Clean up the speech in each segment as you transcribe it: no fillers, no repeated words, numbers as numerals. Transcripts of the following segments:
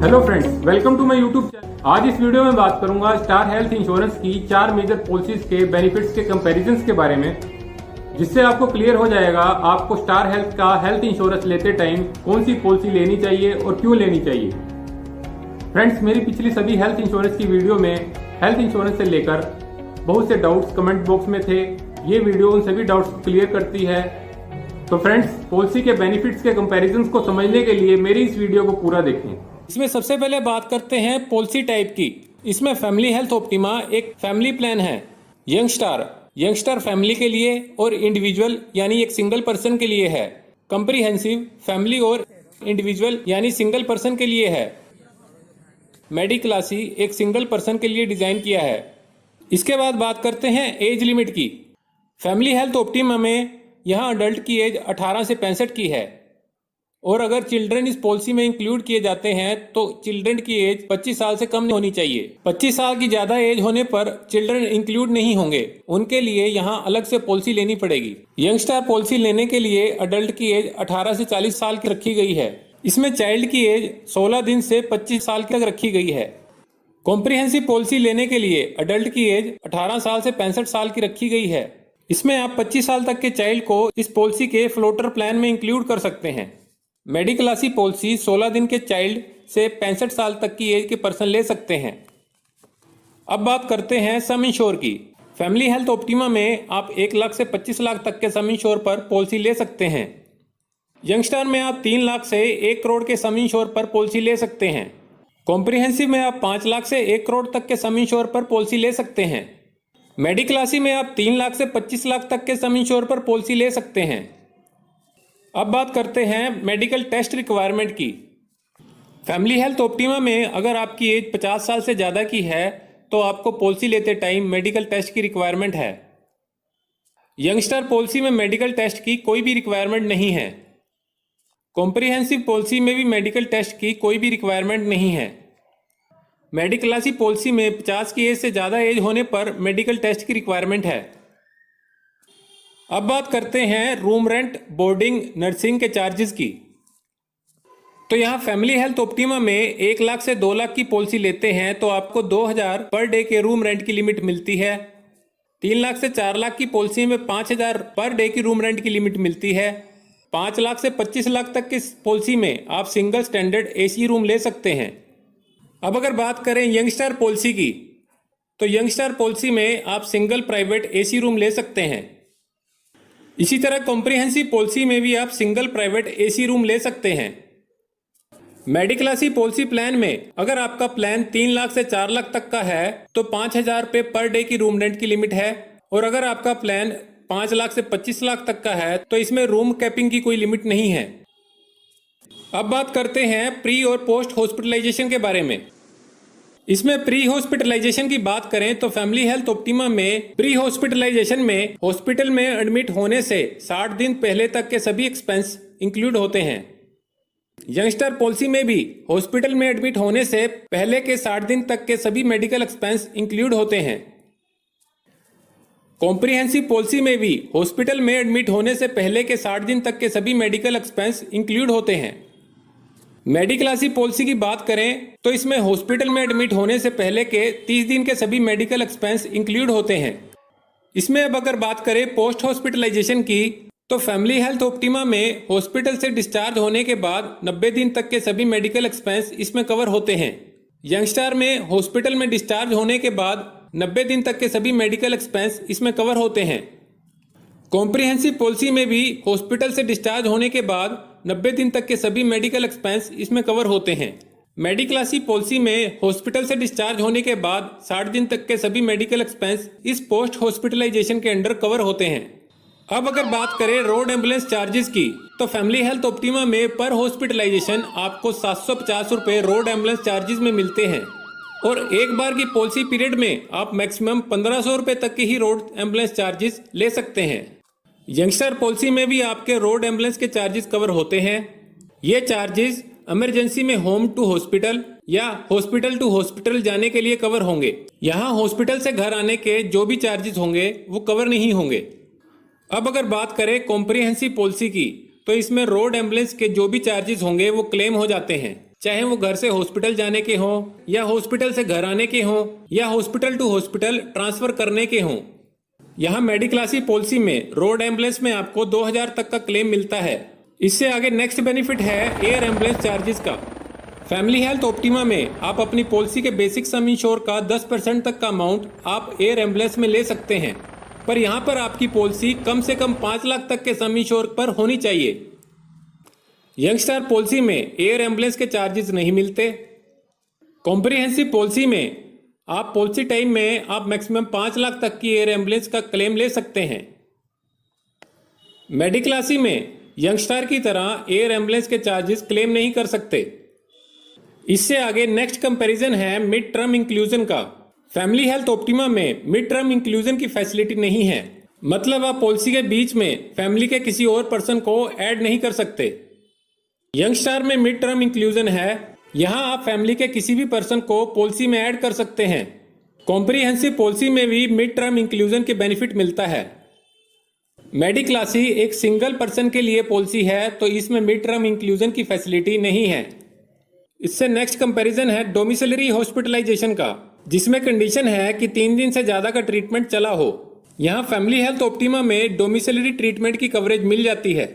Hello friends, welcome to my YouTube channel. आज इस video में बात करूंगा स्टार हेल्थ इंश्योरेंस की 4 मेजर पॉलिसीज के बेनिफिट्स के कंपैरिजंस के बारे में, जिससे आपको क्लियर हो जाएगा आपको स्टार हेल्थ का हेल्थ इंश्योरेंस लेते टाइम कौन सी पॉलिसी लेनी चाहिए और क्यों लेनी चाहिए। फ्रेंड्स, मेरी पिछली सभी हेल्थ इंश्योरेंस की वीडियो में हेल्थ इंश्योरेंस से लेकर बहुत से डाउट्स कमेंट बॉक्स में थे। ये वीडियो उन सभी डाउट्स को क्लियर करती है। तो फ्रेंड्स, पॉलिसी के बेनिफिट्स के कंपैरिजंस को समझने के लिए मेरी इस वीडियो को पूरा देखें। इसमें सबसे पहले बात करते हैं पॉलिसी टाइप की। इसमें फैमिली हेल्थ ऑप्टिमा एक फैमिली प्लान है। यंगस्टर फैमिली के लिए और इंडिविजुअल यानी एक सिंगल पर्सन के लिए है। कॉम्प्रिहेंसिव फैमिली और इंडिविजुअल यानी सिंगल पर्सन के लिए है। मेडिक्लासी एक सिंगल पर्सन के लिए डिजाइन किया है। इसके बाद बात करते हैं एज लिमिट की। फैमिली हेल्थ ऑप्टिमा में यहाँ अडल्ट की एज 18 से 65 की है, और अगर चिल्ड्रन इस पॉलिसी में इंक्लूड किए जाते हैं तो चिल्ड्रन की एज 25 साल से कम होनी चाहिए। 25 साल की ज्यादा एज होने पर चिल्ड्रन इंक्लूड नहीं होंगे, उनके लिए यहाँ अलग से पॉलिसी लेनी पड़ेगी। यंगस्टर पॉलिसी लेने के लिए अडल्ट की एज 18 से 40 साल की रखी गई है। इसमें चाइल्ड की एज 16 दिन से 25 साल तक रखी गई है। कॉम्प्रिहेंसिव पॉलिसी लेने के लिए अडल्ट की एज 18 साल से 65 साल की रखी गई है। इसमें आप 25 साल तक के चाइल्ड को इस पॉलिसी के फ्लोटर प्लान में इंक्लूड कर सकते हैं। मेडिक्लासी पॉलिसी 16 दिन के चाइल्ड से 65 साल तक की एज के पर्सन ले सकते हैं। अब बात करते हैं सम इंश्योर की। फैमिली हेल्थ ऑप्टिमा में आप 1 लाख से 25 लाख तक के सम इंश्योर पर पॉलिसी ले सकते हैं। यंगस्टर में आप 3 लाख से 1 करोड़ के सम इंश्योर पर पॉलिसी ले सकते हैं। कॉम्प्रिहेंसिव में आप 5 लाख से 1 करोड़ तक के सम इंश्योर पर पॉलिसी ले सकते हैं। मेडिक्लासी में आप 3 लाख से 25 लाख तक के सम इंश्योर पर पॉलिसी ले सकते हैं। अब बात करते हैं मेडिकल टेस्ट रिक्वायरमेंट की। फैमिली हेल्थ ऑप्टिमा में अगर आपकी एज 50 साल से ज़्यादा की है तो आपको पॉलिसी लेते टाइम मेडिकल टेस्ट की रिक्वायरमेंट है। यंगस्टर पॉलिसी में मेडिकल टेस्ट की कोई भी रिक्वायरमेंट नहीं है। कॉम्प्रिहेंसिव पॉलिसी में भी मेडिकल टेस्ट की कोई भी रिक्वायरमेंट नहीं है। मेडिक्लासी पॉलिसी में 50 की एज से ज़्यादा एज होने पर मेडिकल टेस्ट की रिक्वायरमेंट है। अब बात करते हैं रूम रेंट, बोर्डिंग, नर्सिंग के चार्जेस की। तो यहाँ फैमिली हेल्थ ऑप्टिमा में 1 लाख से 2 लाख की पॉलिसी लेते हैं तो आपको 2000 पर डे के रूम रेंट की लिमिट मिलती है। 3 लाख से 4 लाख की पॉलिसी में 5000 पर डे की रूम रेंट की लिमिट मिलती है। 5 लाख से 25 लाख तक की पॉलिसी में आप सिंगल स्टैंडर्ड AC रूम ले सकते हैं। अब अगर बात करें यंगस्टर पॉलिसी की, तो यंगस्टर पॉलिसी में आप सिंगल प्राइवेट AC रूम ले सकते हैं। इसी तरह कॉम्प्रिहेंसिव पॉलिसी में भी आप सिंगल प्राइवेट AC रूम ले सकते हैं। मेडिक्लासी पॉलिसी प्लान में अगर आपका प्लान 3 लाख से 4 लाख तक का है तो 5000 रुपये पर डे की रूम रेंट की लिमिट है, और अगर आपका प्लान 5 लाख से 25 लाख तक का है तो इसमें रूम कैपिंग की कोई लिमिट नहीं है। अब बात करते हैं प्री और पोस्ट हॉस्पिटलाइजेशन के बारे में। इसमें प्री हॉस्पिटलाइजेशन की बात करें तो फैमिली हेल्थ ऑप्टिमा में प्री हॉस्पिटलाइजेशन में हॉस्पिटल में एडमिट होने से 60 दिन पहले तक के सभी एक्सपेंस इंक्लूड होते हैं। यंगस्टर पॉलिसी में भी हॉस्पिटल में एडमिट होने से पहले के 60 दिन तक के सभी मेडिकल एक्सपेंस इंक्लूड होते हैं। कॉम्प्रिहेंसिव पॉलिसी में भी हॉस्पिटल में एडमिट होने से पहले के 60 दिन तक के सभी मेडिकल एक्सपेंस इंक्लूड होते हैं। मेडिक्लासी पॉलिसी की बात करें तो इसमें हॉस्पिटल में एडमिट होने से पहले के 30 दिन के सभी मेडिकल एक्सपेंस इंक्लूड होते हैं। इसमें अब अगर बात करें पोस्ट हॉस्पिटलाइजेशन की, तो फैमिली हेल्थ ऑप्टिमा में हॉस्पिटल से डिस्चार्ज होने के बाद 90 दिन तक के सभी मेडिकल एक्सपेंस इसमें कवर होते हैं। यंगस्टर में हॉस्पिटल में डिस्चार्ज होने के बाद 90 दिन तक के सभी मेडिकल एक्सपेंस इसमें कवर होते हैं। कॉम्प्रिहेंसिव पॉलिसी में भी हॉस्पिटल से डिस्चार्ज होने के बाद 90 दिन तक के सभी मेडिकल एक्सपेंस इसमें कवर होते हैं। मेडिक्लासी पॉलिसी में हॉस्पिटल से डिस्चार्ज होने के बाद 60 दिन तक के सभी मेडिकल एक्सपेंस इस पोस्ट हॉस्पिटलाइजेशन के अंडर कवर होते हैं। अब अगर बात करें रोड एम्बुलेंस चार्जेस की, तो फैमिली हेल्थ ऑप्टिमा में पर हॉस्पिटलाइजेशन आपको 750 रुपये रोड एम्बुलेंस चार्जेस में मिलते हैं, और एक बार की पॉलिसी पीरियड में आप मैक्सिमम 1500 रुपये तक के ही रोड एम्बुलेंस चार्जेस ले सकते हैं। यंगस्टर पॉलिसी में भी आपके रोड एम्बुलेंस के चार्जेस कवर होते हैं। ये चार्जेस इमरजेंसी में होम टू हॉस्पिटल या हॉस्पिटल टू हॉस्पिटल जाने के लिए कवर होंगे। यहाँ हॉस्पिटल से घर आने के जो भी चार्जेस होंगे वो कवर नहीं होंगे। अब अगर बात करें कॉम्प्रिहेंसिव पॉलिसी की, तो इसमें रोड एम्बुलेंस के जो भी चार्जेस होंगे वो क्लेम हो जाते हैं। चाहे वो घर से हॉस्पिटल जाने के हों या हॉस्पिटल से घर आने के हों या हॉस्पिटल टू हॉस्पिटल ट्रांसफर करने के हों। यहाँ मेडिक्लासी पॉलिसी में रोड एम्बुलेंस में आपको 2000 तक का क्लेम मिलता है। इससे आगे नेक्स्ट बेनिफिट है एयर एम्बुलेंस चार्जेस का। फैमिली हेल्थ ऑप्टिमा में आप अपनी पॉलिसी के बेसिक सम इंश्योर का 10% तक का अमाउंट आप एयर एम्बुलेंस में ले सकते हैं, पर यहाँ पर आपकी पॉलिसी कम से कम 5 लाख तक के सम इंश्योर पर होनी चाहिए। यंगस्टार पॉलिसी में एयर एम्बुलेंस के चार्जेस नहीं मिलते। कॉम्प्रिहेंसिव पॉलिसी में आप पॉलिसी टाइम में आप मैक्सिमम 5 लाख तक की एयर एम्बुलेंस का क्लेम ले सकते हैं। मेडिक्लासी में यंगस्टार की तरह एयर एम्बुलेंस के चार्जेस क्लेम नहीं कर सकते। इससे आगे नेक्स्ट कंपैरिजन है मिड टर्म इंक्लूजन का। फैमिली हेल्थ ऑप्टिमा में मिड टर्म इंक्लूजन की फैसिलिटी नहीं है, मतलब आप पॉलिसी के बीच में फैमिली के किसी और पर्सन को ऐड नहीं कर सकते। यंगस्टार में मिड टर्म इंक्लूजन है, यहां आप फैमिली के किसी भी पर्सन को पॉलिसी में ऐड कर सकते हैं। कॉम्प्रिहेंसिव पॉलिसी में भी मिड टर्म इंक्लूजन के बेनिफिट मिलता है। मेडिक्लासी एक सिंगल पर्सन के लिए पॉलिसी है, तो इसमें मिड टर्म इंक्लूजन की फैसिलिटी नहीं है। इससे नेक्स्ट कंपैरिजन है डोमिसिलरी हॉस्पिटलाइजेशन का, जिसमें कंडीशन है कि 3 दिन से ज्यादा का ट्रीटमेंट चला हो। यहाँ फैमिली हेल्थ ऑप्टिमा में डोमिसिलरी ट्रीटमेंट की कवरेज मिल जाती है।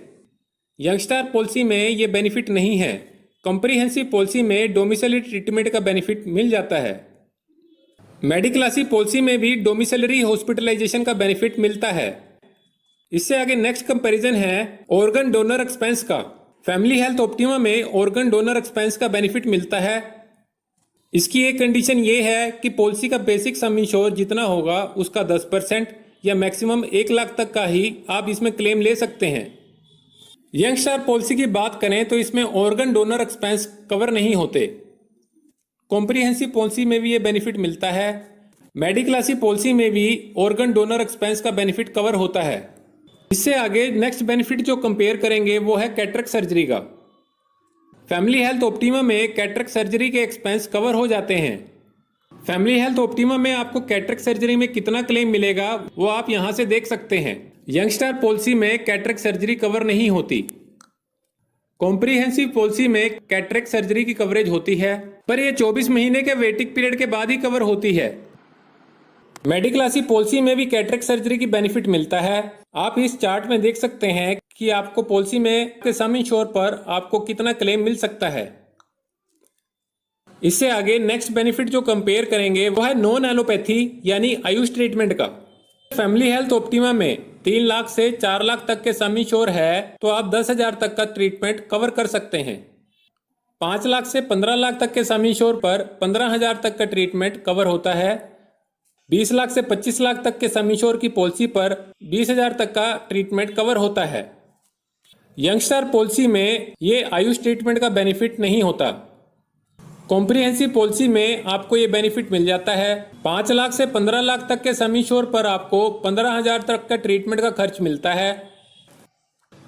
यंगस्टार पॉलिसी में ये बेनिफिट नहीं है। कॉम्प्रिहेंसिव पॉलिसी में डोमिसिलरी ट्रीटमेंट का बेनिफिट मिल जाता है। मेडिक्लासी पॉलिसी में भी डोमिसिलरी हॉस्पिटलाइजेशन का बेनिफिट मिलता है। इससे आगे नेक्स्ट कंपैरिजन है ऑर्गन डोनर एक्सपेंस का। फैमिली हेल्थ ऑप्टिमा में ऑर्गन डोनर एक्सपेंस का बेनिफिट मिलता है। इसकी एक कंडीशन ये है कि पॉलिसी का बेसिक सम इंश्योर जितना होगा उसका 10% या मैक्सिमम 1 लाख तक का ही आप इसमें क्लेम ले सकते हैं। यंगस्टार पॉलिसी की बात करें तो इसमें ऑर्गन डोनर एक्सपेंस कवर नहीं होते। कॉम्प्रिहेंसिव पॉलिसी में भी ये बेनिफिट मिलता है। मेडिक्लासी पॉलिसी में भी ऑर्गन डोनर एक्सपेंस का बेनिफिट कवर होता है। इससे आगे नेक्स्ट बेनिफिट जो कंपेयर करेंगे वो है कैटरेक्ट सर्जरी का। फैमिली हेल्थ ऑप्टिमा में कैटरेक्ट सर्जरी के एक्सपेंस कवर हो जाते हैं। फैमिली हेल्थ ऑप्टिमा में आपको कैटरेक्ट सर्जरी में कितना क्लेम मिलेगा वो आप यहां से देख सकते हैं। यंगस्टार पॉलिसी में कैटरेक्ट सर्जरी कवर नहीं होती। कॉम्प्रिहेंसिव पॉलिसी में कैटरेक्ट सर्जरी की कवरेज होती है, पर यह 24 महीने के वेटिंग पीरियड के बाद ही कवर होती है। मेडिक्लासी पॉलिसी में भी कैटरेक्ट सर्जरी की बेनिफिट मिलता है। आप इस चार्ट में देख सकते हैं कि आपको पॉलिसी में के सम इंश्योर पर आपको कितना क्लेम मिल सकता है। इससे आगे नेक्स्ट बेनिफिट जो कंपेयर करेंगे वो है नॉन एलोपैथी यानी आयुष ट्रीटमेंट का। फैमिली हेल्थ ऑप्टिमा में 3 लाख से 4 लाख तक के सम इंश्योर है, तो आप 10,000 तक का ट्रीटमेंट कवर कर सकते हैं। 5 लाख से 15 लाख तक के सम इंश्योर पर 15,000 तक का ट्रीटमेंट कवर होता है। 20 लाख से 25 लाख तक के सम इंश्योर की पॉलिसी पर 20,000 तक का ट्रीटमेंट कवर होता है। यंगस्टार पॉलिसी में ये आयुष ट्रीटमेंट का बेनिफिट नहीं होता। कॉम्प्रिहेंसिव पॉलिसी में आपको ये बेनिफिट मिल जाता है। 5 लाख से 15 लाख तक के सम इंश्योर पर आपको 15,000 तक का ट्रीटमेंट का खर्च मिलता है।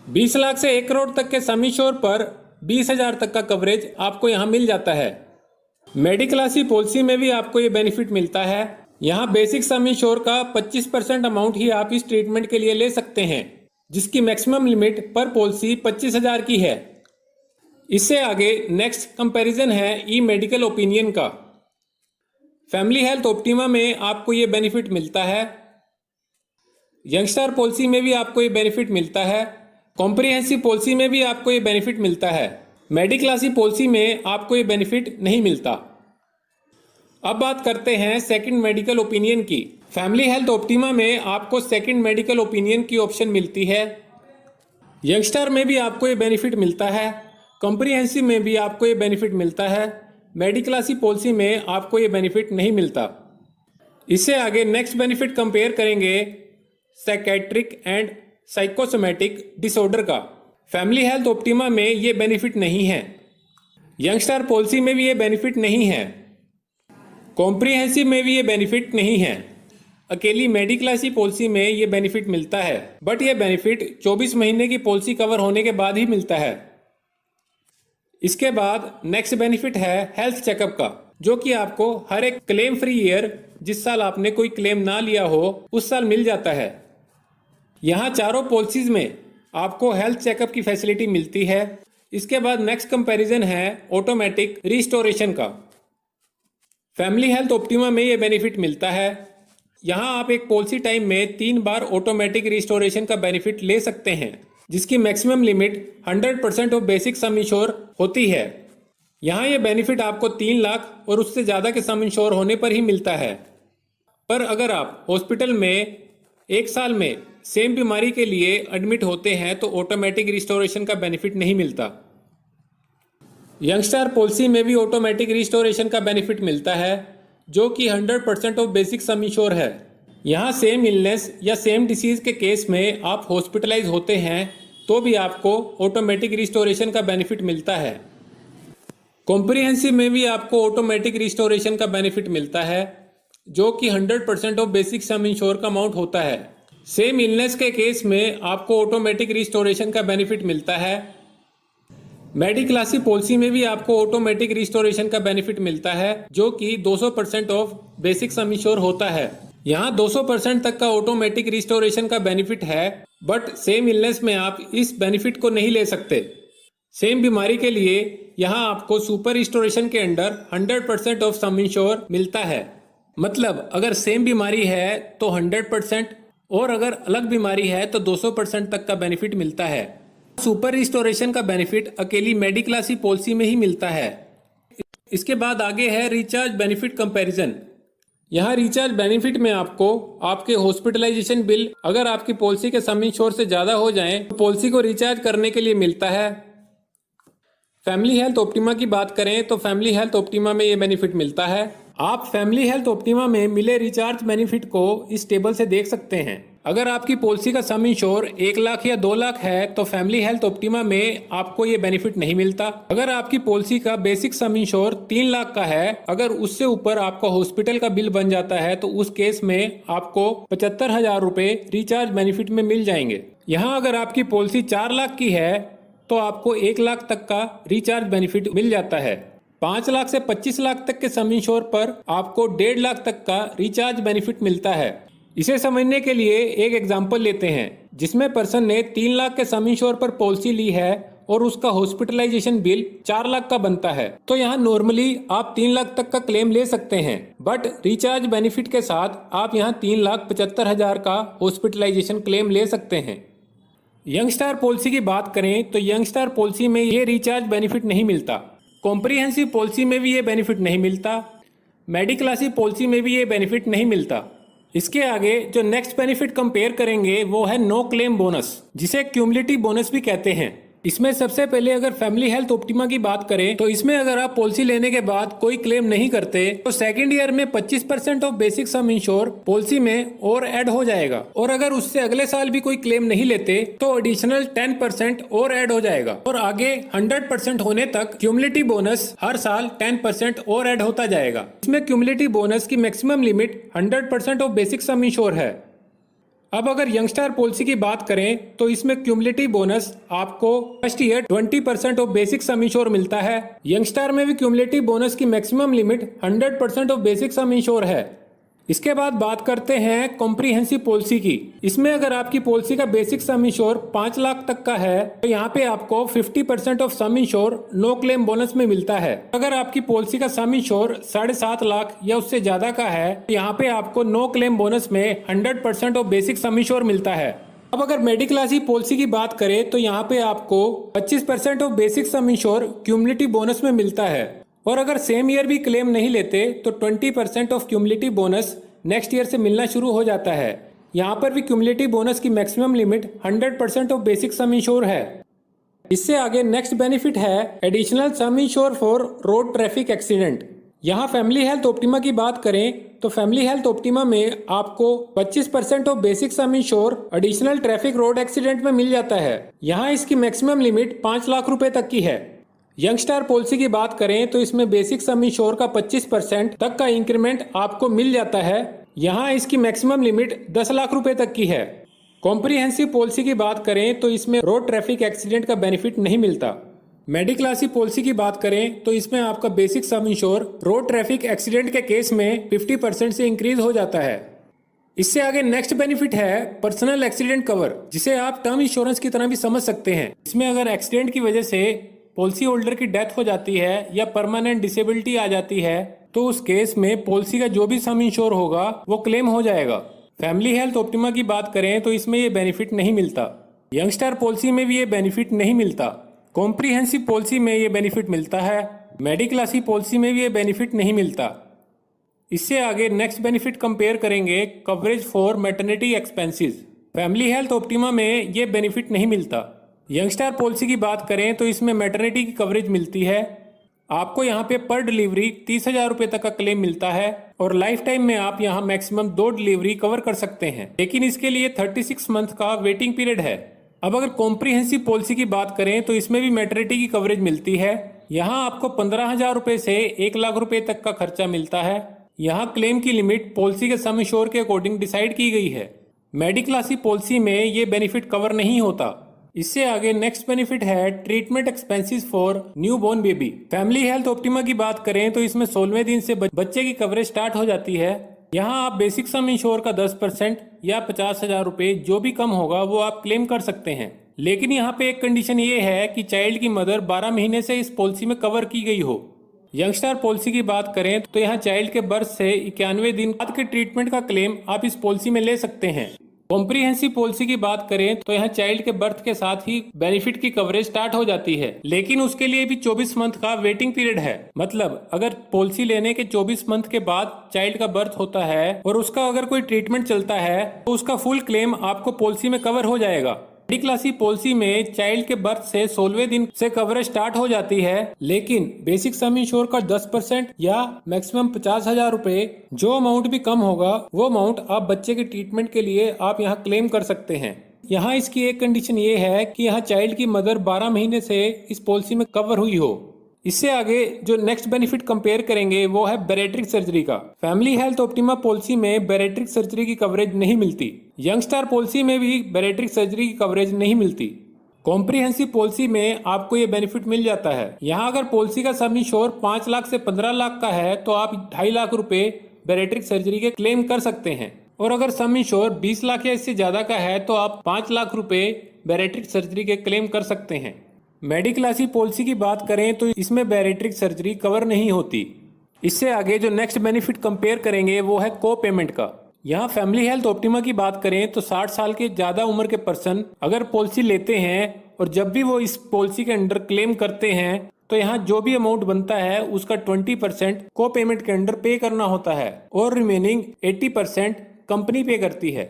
20 लाख से 1 करोड़ तक के सम इंश्योर पर 20,000 तक का कवरेज आपको यहाँ मिल जाता है। मेडिक्लासी पॉलिसी में भी आपको ये बेनिफिट मिलता है। यहाँ बेसिक सम इंश्योर का 25% अमाउंट ही आप इस ट्रीटमेंट के लिए ले सकते हैं, जिसकी मैक्सिमम लिमिट पर पॉलिसी 25,000 की है। इससे आगे नेक्स्ट कंपैरिजन है ई मेडिकल ओपिनियन का। फैमिली हेल्थ ऑप्टिमा में आपको ये बेनिफिट मिलता है। यंगस्टार पॉलिसी में भी आपको ये बेनिफिट मिलता है। कॉम्प्रिहेंसिव पॉलिसी में भी आपको ये बेनिफिट मिलता है। मेडिक्लासी पॉलिसी में आपको ये बेनिफिट नहीं मिलता। अब बात करते हैं सेकंड मेडिकल ओपिनियन की। फैमिली हेल्थ ऑप्टिमा में आपको सेकंड मेडिकल ओपिनियन की ऑप्शन मिलती है। यंगस्टार में भी आपको ये बेनिफिट मिलता है। कॉम्प्रिहेंसिव में भी आपको ये बेनिफिट मिलता है। मेडिक्लासी पॉलिसी में आपको ये बेनिफिट नहीं मिलता। इससे आगे नेक्स्ट बेनिफिट कंपेयर करेंगे साइकेट्रिक एंड साइकोसोमैटिक डिसऑर्डर का। फैमिली हेल्थ ऑप्टिमा में ये बेनिफिट नहीं है। यंगस्टार पॉलिसी में भी ये बेनिफिट नहीं है। कॉम्प्रिहेंसिव में भी ये बेनिफिट नहीं है। अकेली मेडिक्लासी पॉलिसी में ये बेनिफिट मिलता है, बट ये बेनिफिट 24 महीने की पॉलिसी कवर होने के बाद ही मिलता है। इसके बाद नेक्स्ट बेनिफिट है हेल्थ चेकअप का, जो कि आपको हर एक क्लेम फ्री ईयर, जिस साल आपने कोई क्लेम ना लिया हो उस साल मिल जाता है। यहाँ चारों पॉलिसीज में आपको हेल्थ चेकअप की फैसिलिटी मिलती है। इसके बाद नेक्स्ट कंपैरिजन है ऑटोमेटिक रिस्टोरेशन का। फैमिली हेल्थ ऑप्टिमा में ये बेनिफिट मिलता है। यहाँ आप एक पॉलिसी टाइम में 3 बार ऑटोमेटिक रिस्टोरेशन का बेनिफिट ले सकते हैं, जिसकी maximum limit 100% of basic sum ensure होती है। यहाँ ये बेनिफिट आपको 3 लाख और उससे ज़्यादा के सम इंश्योर होने पर ही मिलता है। पर अगर आप हॉस्पिटल में 1 साल में सेम बीमारी के लिए एडमिट होते हैं तो ऑटोमेटिक रिस्टोरेशन का बेनिफिट नहीं मिलता। यंगस्टार पॉलिसी में भी ऑटोमेटिक रिस्टोरेशन का बेनिफिट मिलता है, जो कि 100% ऑफ बेसिक सम इंश्योर है। यहाँ सेम इलनेस या सेम डिसीज के केस में आप हॉस्पिटलाइज होते हैं तो भी आपको ऑटोमेटिक रिस्टोरेशन का बेनिफिट मिलता है। कॉम्प्रिहेंसिव में भी आपको ऑटोमेटिक रिस्टोरेशन का बेनिफिट मिलता है, जो कि 100% ऑफ बेसिक सम इंश्योर का अमाउंट होता है। सेम इलनेस के केस में आपको ऑटोमेटिक रिस्टोरेशन का बेनिफिट मिलता है। मेडिक्लासी पॉलिसी में भी आपको ऑटोमेटिक रिस्टोरेशन का बेनिफिट मिलता है, जो कि 200% ऑफ बेसिक सम इंश्योर होता है। यहाँ 200% तक का ऑटोमेटिक रिस्टोरेशन का बेनिफिट है, बट सेम इलनेस में आप इस बेनिफिट को नहीं ले सकते। सेम बीमारी के लिए यहाँ आपको सुपर रिस्टोरेशन के अंडर 100% ऑफ सम इंश्योर मिलता है। मतलब अगर सेम बीमारी है तो 100% और अगर अलग बीमारी है तो 200% तक का बेनिफिट मिलता है। सुपर रिस्टोरेशन का बेनिफिट अकेली मेडिक्लासी पॉलिसी में ही मिलता है। इसके बाद आगे है रिचार्ज बेनिफिट कंपैरिजन। यहाँ रिचार्ज बेनिफिट में आपको आपके हॉस्पिटलाइजेशन बिल अगर आपकी पॉलिसी के सम इंश्योर से ज़्यादा हो जाएं तो पॉलिसी को रिचार्ज करने के लिए मिलता है। फैमिली हेल्थ ऑप्टिमा की बात करें तो फैमिली हेल्थ ऑप्टिमा में ये बेनिफिट मिलता है। आप फैमिली हेल्थ ऑप्टिमा में मिले रिचार्ज बेनिफिट को इस टेबल से देख सकते हैं। अगर आपकी पॉलिसी का सम इंश्योर 1 लाख या 2 लाख है तो फैमिली हेल्थ ऑप्टिमा में आपको ये बेनिफिट नहीं मिलता। अगर आपकी पॉलिसी का बेसिक सम इंश्योर 3 लाख का है, अगर उससे ऊपर आपका हॉस्पिटल का बिल बन जाता है तो उस केस में आपको 75,000 रुपए रिचार्ज बेनिफिट में मिल जाएंगे। यहाँ अगर आपकी पॉलिसी 4 लाख की है तो आपको 1 लाख तक का रिचार्ज बेनिफिट मिल जाता है। 5 लाख से 25 लाख तक के सम इंश्योर पर आपको 1.5 लाख तक का रिचार्ज बेनिफिट मिलता है। इसे समझने के लिए एक एग्जांपल लेते हैं, जिसमें पर्सन ने 3 लाख के सम इंश्योर पर पॉलिसी ली है और उसका हॉस्पिटलाइजेशन बिल 4 लाख का बनता है। तो यहाँ नॉर्मली आप 3 लाख तक का क्लेम ले सकते हैं, बट रिचार्ज बेनिफिट के साथ आप यहाँ 3,75,000 का हॉस्पिटलाइजेशन क्लेम ले सकते हैं। यंगस्टार पॉलिसी की बात करें तो यंगस्टार पॉलिसी में ये रिचार्ज बेनिफिट नहीं मिलता। कॉम्प्रिहेंसिव पॉलिसी में भी ये बेनिफिट नहीं मिलता। मेडिक्लासी पॉलिसी में भी ये बेनिफिट नहीं मिलता। इसके आगे जो नेक्स्ट बेनिफिट कंपेयर करेंगे वो है नो क्लेम बोनस, जिसे क्यूमुलेटिव बोनस भी कहते हैं। इसमें सबसे पहले अगर फैमिली हेल्थ ऑप्टिमा की बात करें तो इसमें अगर आप पॉलिसी लेने के बाद कोई क्लेम नहीं करते तो सेकंड ईयर में 25% of basic sum ensure policy में और ऐड हो जाएगा, और अगर उससे अगले साल भी कोई क्लेम नहीं लेते तो एडिशनल 10% और ऐड हो जाएगा, और आगे 100% होने तक क्यूमुलेटिव बोनस हर साल 10% और ऐड होता जाएगा। इसमें क्यूमुलेटिव बोनस की maximum limit 100% of basic sum insure है। अब अगर यंगस्टार पॉलिसी की बात करें तो इसमें क्यूमुलेटिव बोनस आपको first year 20% of basic sum ensure मिलता है। यंगस्टार में भी क्यूमुलेटिव बोनस की maximum limit 100% of basic sum insure है। इसके बाद बात करते हैं कॉम्प्रिहेंसिव पॉलिसी की। इसमें अगर आपकी पॉलिसी का बेसिक सम इंश्योर 5 लाख तक का है तो यहाँ पे आपको 50% of sum insure no claim bonus में मिलता है। अगर आपकी पॉलिसी का सम इंश्योर 7.5 लाख या उससे ज्यादा का है तो यहाँ पे आपको नो क्लेम बोनस में 100% ऑफ बेसिक सम इंश्योर मिलता है। अब अगर मेडिक्लासी पॉलिसी की बात करें तो यहाँ पे आपको 25% of basic sum ensure cumulative bonus में मिलता है, और अगर सेम ईयर भी क्लेम नहीं लेते तो 20% of cumulative bonus next year से मिलना शुरू हो जाता है। यहाँ पर भी क्यूमुलेटिव बोनस की maximum limit 100% of basic sum insure है। इससे आगे नेक्स्ट बेनिफिट है additional sum insure for road traffic accident. यहाँ फैमिली हेल्थ ऑप्टिमा की बात करें तो फैमिली हेल्थ ऑप्टिमा में आपको 25% of basic sum ensure additional traffic road accident में मिल जाता है। यहाँ इसकी मैक्सिमम लिमिट 5 लाख रुपए तक की है। यंगस्टार पॉलिसी की बात करें तो इसमें बेसिक सम इंश्योर का 25% तक का इंक्रीमेंट आपको मिल जाता है। यहाँ इसकी मैक्सिमम लिमिट 10 लाख रुपए तक की है। कॉम्प्रिहेंसिव पॉलिसी की बात करें तो इसमें रोड ट्रैफिक एक्सीडेंट का बेनिफिट नहीं मिलता। मेडिक्लासी पॉलिसी की बात करें तो इसमें आपका basic sum ensure road traffic accident के केस में 50% से इंक्रीज हो जाता है। इससे आगे नेक्स्ट बेनिफिट है पर्सनल एक्सीडेंट कवर, जिसे आप टर्म इंश्योरेंस की तरह भी समझ सकते हैं। इसमें अगर एक्सीडेंट की वजह से पॉलिसी होल्डर की डेथ हो जाती है या परमानेंट डिसेबिलिटी आ जाती है तो उस केस में पॉलिसी का जो भी सम इंश्योर होगा वो क्लेम हो जाएगा। फैमिली हेल्थ ऑप्टिमा की बात करें तो इसमें ये बेनिफिट नहीं मिलता। यंगस्टार पॉलिसी में भी ये बेनिफिट नहीं मिलता। कॉम्प्रिहेंसिव पॉलिसी में ये बेनिफिट मिलता है। मेडिक्लासी पॉलिसी में भी ये बेनिफिट नहीं मिलता। इससे आगे नेक्स्ट बेनिफिट कंपेयर करेंगे coverage for maternity expenses. Family health optima में ये बेनिफिट नहीं मिलता। यंगस्टार पॉलिसी की बात करें तो इसमें मैटरनिटी की कवरेज मिलती है। आपको यहाँ पे पर डिलीवरी 30,000 रुपए तक का क्लेम मिलता है और लाइफ टाइम में आप यहाँ मैक्सिमम 2 डिलीवरी कवर कर सकते हैं, लेकिन इसके लिए 36 मंथ का वेटिंग पीरियड है। अब अगर कॉम्प्रिहेंसिव पॉलिसी की बात करें तो इसमें भी मैटरनिटी की कवरेज मिलती है। यहाँ आपको 15,000 रुपए से 1 लाख रुपए तक का खर्चा मिलता है। यहाँ क्लेम की लिमिट पॉलिसी के सम इंश्योर के अकॉर्डिंग डिसाइड की गई है। मेडिक्लासी पॉलिसी में ये बेनिफिट कवर नहीं होता। इससे आगे नेक्स्ट बेनिफिट है treatment expenses for newborn baby. Family health optima की बात करें तो इसमें 16वें दिन से बच्चे की कवरेज स्टार्ट हो जाती है। यहाँ आप बेसिक सम इंश्योर का 10% या 50,000 रुपए जो भी कम होगा वो आप क्लेम कर सकते हैं, लेकिन यहाँ पे एक कंडीशन ये है कि चाइल्ड की मदर 12 महीने से इस पॉलिसी में कवर की गई हो। यंगस्टार पॉलिसी की बात करें तो यहाँ चाइल्ड के बर्थ से 91 दिन बाद के ट्रीटमेंट का क्लेम आप इस पॉलिसी में ले सकते हैं। कॉम्प्रिहेंसिव पॉलिसी की बात करें तो यहाँ चाइल्ड के बर्थ के साथ ही बेनिफिट की कवरेज स्टार्ट हो जाती है, लेकिन उसके लिए भी 24 मंथ का वेटिंग पीरियड है। मतलब अगर पॉलिसी लेने के 24 मंथ के बाद चाइल्ड का बर्थ होता है और उसका अगर कोई ट्रीटमेंट चलता है तो उसका फुल क्लेम आपको पॉलिसी में कवर हो जाएगा। मेडिक्लासी पॉलिसी में चाइल्ड के बर्थ से 16वें दिन से कवरेज स्टार्ट हो जाती है, लेकिन बेसिक सम इंश्योर का 10% या मैक्सिमम 50,000 रुपए जो अमाउंट भी कम होगा वो अमाउंट आप बच्चे के ट्रीटमेंट के लिए आप यहाँ क्लेम कर सकते हैं। यहाँ इसकी एक कंडीशन ये है कि यहाँ चाइल्ड की मदर 12 महीने से इस पॉलिसी में कवर हुई हो। इससे आगे जो नेक्स्ट बेनिफिट कंपेयर करेंगे वो है बैरेट्रिक सर्जरी का। फैमिली हेल्थ ऑप्टिमा पॉलिसी में बैरेट्रिक सर्जरी की कवरेज नहीं मिलती। यंगस्टार पॉलिसी में भी बैरेट्रिक सर्जरी की कवरेज नहीं मिलती। कॉम्प्रिहेंसिव पॉलिसी में आपको ये बेनिफिट मिल जाता है। यहाँ अगर पॉलिसी का सम इंश्योर 5 लाख से 15 लाख का है तो आप 2.5 लाख रुपए बैरेट्रिक सर्जरी के क्लेम कर सकते हैं, और अगर सम इंश्योर 20 लाख या इससे ज्यादा का है तो आप 5 लाख रुपए बैरेट्रिक सर्जरी के क्लेम कर सकते हैं। मेडिक्लासी पॉलिसी की बात करें तो इसमें बैरेट्रिक सर्जरी कवर नहीं होती। इससे आगे जो नेक्स्ट बेनिफिट कंपेयर करेंगे वो है को पेमेंट का। यहाँ फैमिली हेल्थ ऑप्टिमा की बात करें तो 60 साल के ज्यादा उम्र के पर्सन अगर पॉलिसी लेते हैं और जब भी वो इस पॉलिसी के अंडर क्लेम करते हैं तो यहाँ जो भी अमाउंट बनता है उसका 20% को पेमेंट के अंडर पे करना होता है और रिमेनिंग 80% कंपनी पे करती है।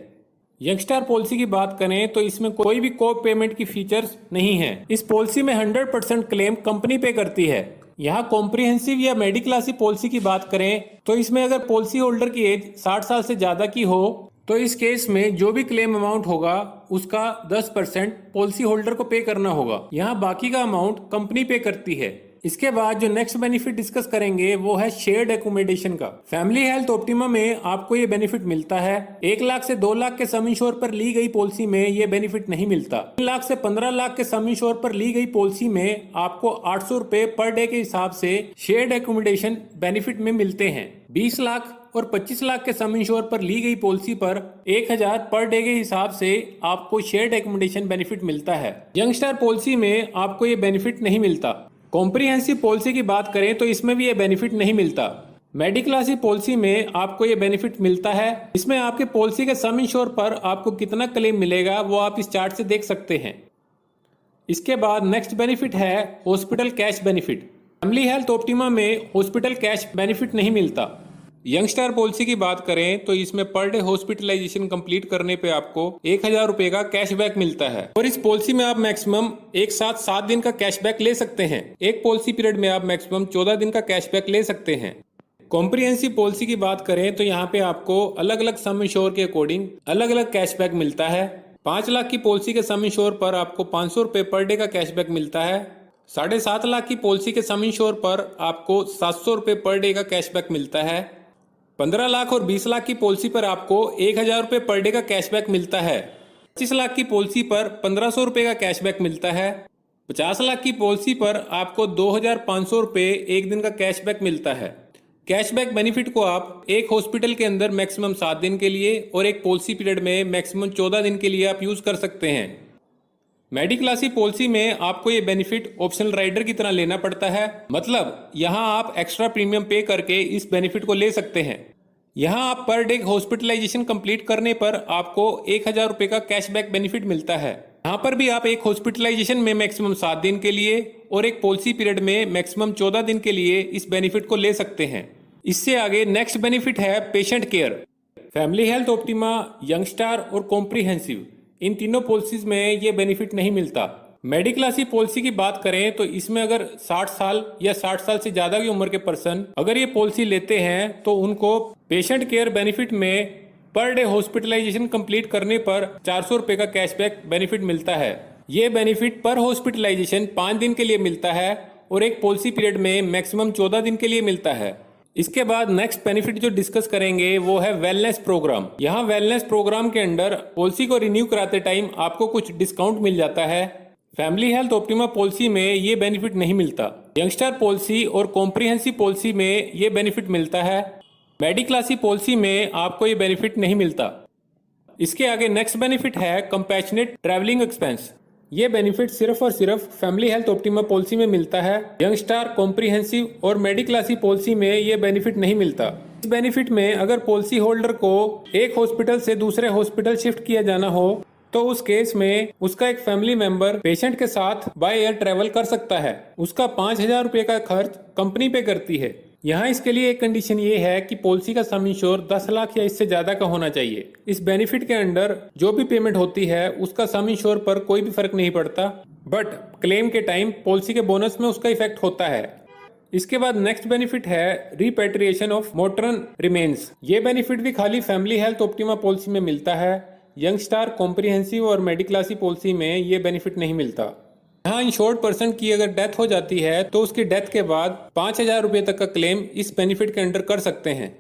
यंगस्टार पॉलिसी की बात करें तो इसमें कोई भी को पेमेंट की फीचर्स नहीं है। इस पॉलिसी में 100% क्लेम कंपनी पे करती है। यहाँ कॉम्प्रिहेंसिव या मेडिक्लासी पॉलिसी की बात करें तो इसमें अगर पॉलिसी होल्डर की एज 60 साल से ज्यादा की हो तो इस केस में जो भी क्लेम अमाउंट होगा उसका 10% पॉलिसी होल्डर को पे करना होगा। यहाँ बाकी का अमाउंट कंपनी पे करती है। इसके बाद जो नेक्स्ट बेनिफिट डिस्कस करेंगे वो है शेयर्ड एकोमोडेशन का। फैमिली हेल्थ ऑप्टिमा में आपको ये बेनिफिट मिलता है। 1 लाख से 2 लाख के सम इंश्योर पर ली गई पॉलिसी में ये बेनिफिट नहीं मिलता। 3 लाख से 15 लाख के सम इंश्योर पर ली गई पॉलिसी में आपको 800 रुपए पर डे के हिसाब से शेयर्ड एकोमोडेशन बेनिफिट में मिलते हैं। 20 लाख और 25 लाख के सम इंश्योर पर ली गई पॉलिसी पर 1000 पर डे के हिसाब से आपको शेयर्ड एकोमोडेशन बेनिफिट मिलता है। यंगस्टार पॉलिसी में आपको ये बेनिफिट नहीं मिलता। कॉम्प्रिहेंसिव पॉलिसी की बात करें तो इसमें भी ये बेनिफिट नहीं मिलता। मेडिक्लासी पॉलिसी में आपको ये बेनिफिट मिलता है। इसमें आपके पॉलिसी के सम इंश्योर पर आपको कितना क्लेम मिलेगा वो आप इस चार्ट से देख सकते हैं। इसके बाद नेक्स्ट बेनिफिट है hospital cash benefit. Family health optima में हॉस्पिटल कैश बेनिफिट नहीं मिलता। यंगस्टार पॉलिसी की बात करें तो इसमें पर डे हॉस्पिटलाइजेशन कंप्लीट करने पे आपको 1000 रुपए का कैशबैक मिलता है और इस पॉलिसी में आप मैक्सिमम एक साथ 7 दिन का कैशबैक ले सकते हैं। एक पॉलिसी पीरियड में आप मैक्सिमम 14 दिन का कैशबैक ले सकते हैं। कॉम्प्रिहेंसिव पॉलिसी की बात करें तो यहाँ पे आपको अलग अलग सम इंश्योर के अकॉर्डिंग अलग अलग कैशबैक मिलता है। 5 लाख की पॉलिसी के सम इंश्योर पर आपको 500 रुपए पर डे का कैशबैक मिलता है। 7.5 लाख की पॉलिसी के सम इंश्योर पर आपको 700 रुपए पर डे का कैशबैक मिलता है। 15 लाख और 20 लाख की पॉलिसी पर आपको 1000 रुपए पर डे का कैशबैक मिलता है। 25 लाख की पॉलिसी पर 1500 रुपए का कैशबैक मिलता है। 50 लाख की पॉलिसी पर आपको 2500 रुपए एक दिन का कैशबैक मिलता है। कैशबैक बेनिफिट को आप एक हॉस्पिटल के अंदर मैक्सिमम 7 दिन के लिए और एक पॉलिसी पीरियड में मैक्सिमम 14 दिन के लिए आप यूज कर सकते हैं। मेडिक्लासी पॉलिसी में आपको ये बेनिफिट ऑप्शनल राइडर की तरह लेना पड़ता है, मतलब यहाँ आप एक्स्ट्रा प्रीमियम पे करके इस बेनिफिट को ले सकते हैं। यहाँ आप पर डे हॉस्पिटलाइजेशन कंप्लीट करने पर आपको 1000 रुपए का कैशबैक बेनिफिट मिलता है। यहाँ पर भी आप एक हॉस्पिटलाइजेशन में मैक्सिमम 7 दिन के लिए और एक पॉलिसी पीरियड में मैक्सिमम 14 दिन के लिए इस बेनिफिट को ले सकते हैं। इससे आगे नेक्स्ट बेनिफिट है patient care. Family health optima, young star और कॉम्प्रिहेंसिव, इन तीनों पॉलिसीज में ये बेनिफिट नहीं मिलता। मेडिक्लासी पॉलिसी की बात करें तो इसमें अगर 60 साल या 60 साल से ज्यादा की उम्र के पर्सन अगर ये पॉलिसी लेते हैं तो उनको पेशेंट केयर बेनिफिट में पर डे हॉस्पिटलाइजेशन कंप्लीट करने पर 400 रुपए का कैशबैक बेनिफिट मिलता है। ये बेनिफिट पर हॉस्पिटलाइजेशन 5 दिन के लिए मिलता है और एक पॉलिसी पीरियड में मैक्सिमम 14 दिन के लिए मिलता है। इसके बाद नेक्स्ट बेनिफिट जो डिस्कस करेंगे वो है वेलनेस प्रोग्राम। यहाँ वेलनेस प्रोग्राम के अंडर पॉलिसी को रिन्यू कराते टाइम आपको कुछ डिस्काउंट मिल जाता है। फैमिली हेल्थ ऑप्टिमा पॉलिसी में ये बेनिफिट नहीं मिलता। यंगस्टर पॉलिसी और कॉम्प्रिहेंसिव पॉलिसी में ये बेनिफिट मिलता है। मेडिक्लासी पॉलिसी में आपको ये बेनिफिट नहीं मिलता। इसके आगे नेक्स्ट बेनिफिट है कंपैशनेट ट्रैवलिंग एक्सपेंस। ये बेनिफिट सिर्फ और सिर्फ फैमिली हेल्थ ऑप्टिमा पॉलिसी में मिलता है। यंगस्टार, कॉम्प्रिहेंसिव और मेडिक्लासी पॉलिसी में ये बेनिफिट नहीं मिलता। इस बेनिफिट में अगर पॉलिसी होल्डर को एक हॉस्पिटल से दूसरे हॉस्पिटल शिफ्ट किया जाना हो तो उस केस में उसका एक फैमिली मेंबर पेशेंट के साथ बाय एयर ट्रेवल कर सकता है। उसका 5000 रुपए का खर्च कंपनी पे करती है। यहाँ इसके लिए एक कंडीशन ये है कि पॉलिसी का सम इंश्योर 10 लाख या इससे ज्यादा का होना चाहिए। इस बेनिफिट के अंडर जो भी पेमेंट होती है उसका सम इंश्योर पर कोई भी फर्क नहीं पड़ता, बट क्लेम के टाइम पॉलिसी के बोनस में उसका इफेक्ट होता है। इसके बाद नेक्स्ट बेनिफिट है रिपेट्रिएशन ऑफ मोटरन रिमेन्स। ये बेनिफिट भी खाली फैमिली हेल्थ ऑप्टिमा पॉलिसी में मिलता है। यंग स्टार, कॉम्प्रिहेंसिव और मेडिक्लासी पॉलिसी में ये बेनिफिट नहीं मिलता। यहाँ इंश्योर्ड पर्सन की अगर डेथ हो जाती है तो उसकी डेथ के बाद 5000 रुपए तक का क्लेम इस बेनिफिट के अंडर कर सकते हैं।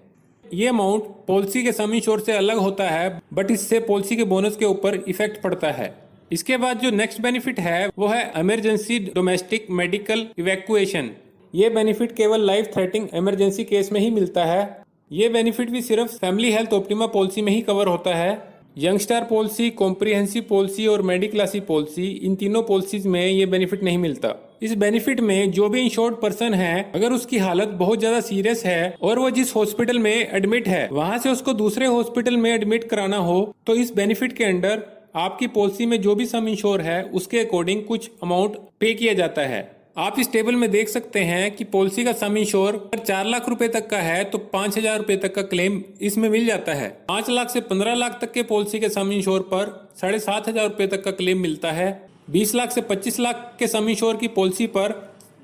ये अमाउंट पॉलिसी के सम इंश्योर से अलग होता है, बट इससे पॉलिसी के बोनस के ऊपर इफेक्ट पड़ता है। इसके बाद जो नेक्स्ट बेनिफिट है वो है इमरजेंसी डोमेस्टिक मेडिकल इवैक्यूएशन। ये बेनिफिट केवल लाइफ थ्रेटनिंग इमरजेंसी केस में ही मिलता है। ये बेनिफिट भी सिर्फ फैमिली हेल्थ ऑप्टिमा पॉलिसी में ही कवर होता है। यंगस्टार पॉलिसी, कॉम्प्रिहेंसिव पॉलिसी और मेडिक्लासी पॉलिसी, इन तीनों पॉलिसीज में ये बेनिफिट नहीं मिलता। इस बेनिफिट में जो भी इंश्योर्ड पर्सन है अगर उसकी हालत बहुत ज्यादा सीरियस है और वो जिस हॉस्पिटल में एडमिट है वहां से उसको दूसरे हॉस्पिटल में एडमिट कराना हो तो इस बेनिफिट के अंडर आपकी पॉलिसी में जो भी सम इंश्योर है उसके अकॉर्डिंग कुछ अमाउंट पे किया जाता है। आप इस टेबल में देख सकते हैं कि पॉलिसी का सम इंश्योर अगर 4 लाख रुपए तक का है तो 5000 रुपए तक का क्लेम इसमें मिल जाता है। 5 लाख से 15 लाख तक के पॉलिसी के सम इंश्योर पर 7500 रुपए तक का क्लेम मिलता है। 20 लाख से 25 लाख के सम इंश्योर की पॉलिसी पर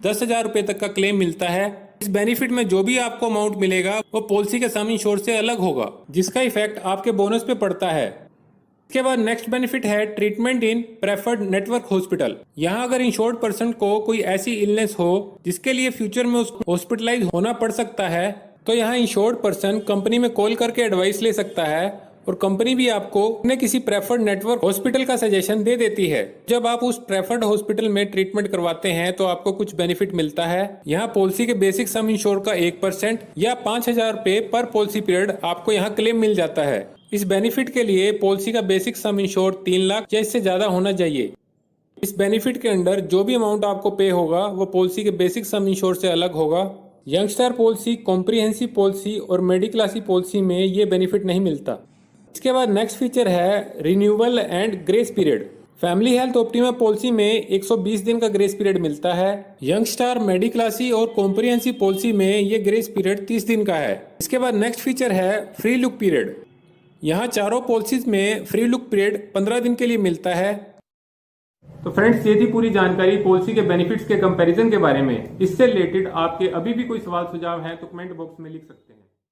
10,000 रुपए तक का क्लेम मिलता है। इस बेनिफिट में जो भी आपको अमाउंट मिलेगा वो पॉलिसी के सम इंश्योर से अलग होगा, जिसका इफेक्ट आपके बोनस पे पड़ता है। इसके बाद नेक्स्ट बेनिफिट है ट्रीटमेंट इन प्रेफर्ड नेटवर्क हॉस्पिटल। यहाँ अगर इंश्योर्ड पर्सन को कोई ऐसी इलनेस हो जिसके लिए फ्यूचर में उसको हॉस्पिटलाइज होना पड़ सकता है तो यहाँ इंश्योर्ड पर्सन कंपनी में कॉल करके एडवाइस ले सकता है और कंपनी भी आपको अपने किसी प्रेफर्ड नेटवर्क हॉस्पिटल का सजेशन दे देती है। जब आप उस प्रेफर्ड हॉस्पिटल में ट्रीटमेंट करवाते हैं तो आपको कुछ बेनिफिट मिलता है। यहाँ पॉलिसी के बेसिक सम इंश्योर का 1% या 5000 रुपए पर पॉलिसी पीरियड आपको यहाँ क्लेम मिल जाता है। इस बेनिफिट के लिए पॉलिसी का बेसिक सम इंश्योर 3 लाख या इससे ज्यादा होना चाहिए। इस बेनिफिट के अंडर जो भी अमाउंट आपको पे होगा वो पॉलिसी के बेसिक सम इंश्योर से अलग होगा। यंगस्टर पॉलिसी, कॉम्प्रिहेंसिव पॉलिसी और मेडिक्लासी पॉलिसी में ये बेनिफिट नहीं मिलता। इसके बाद नेक्स्ट फीचर है renewal and grace period. Family health optima policy में 120 दिन का ग्रेस पीरियड मिलता है। यंगस्टार, मेडिक्लासी और कॉम्प्रिहेंसिव पॉलिसी में ये ग्रेस पीरियड 30 दिन का है। इसके बाद नेक्स्ट फीचर है फ्री लुक पीरियड। यहाँ चारों पॉलिसीज में फ्री लुक पीरियड 15 दिन के लिए मिलता है। तो फ्रेंड्स, ये थी पूरी जानकारी पॉलिसी के बेनिफिट्स के कंपैरिजन के बारे में। इससे रिलेटेड आपके अभी भी कोई सवाल सुझाव है तो कमेंट बॉक्स में लिख सकते हैं।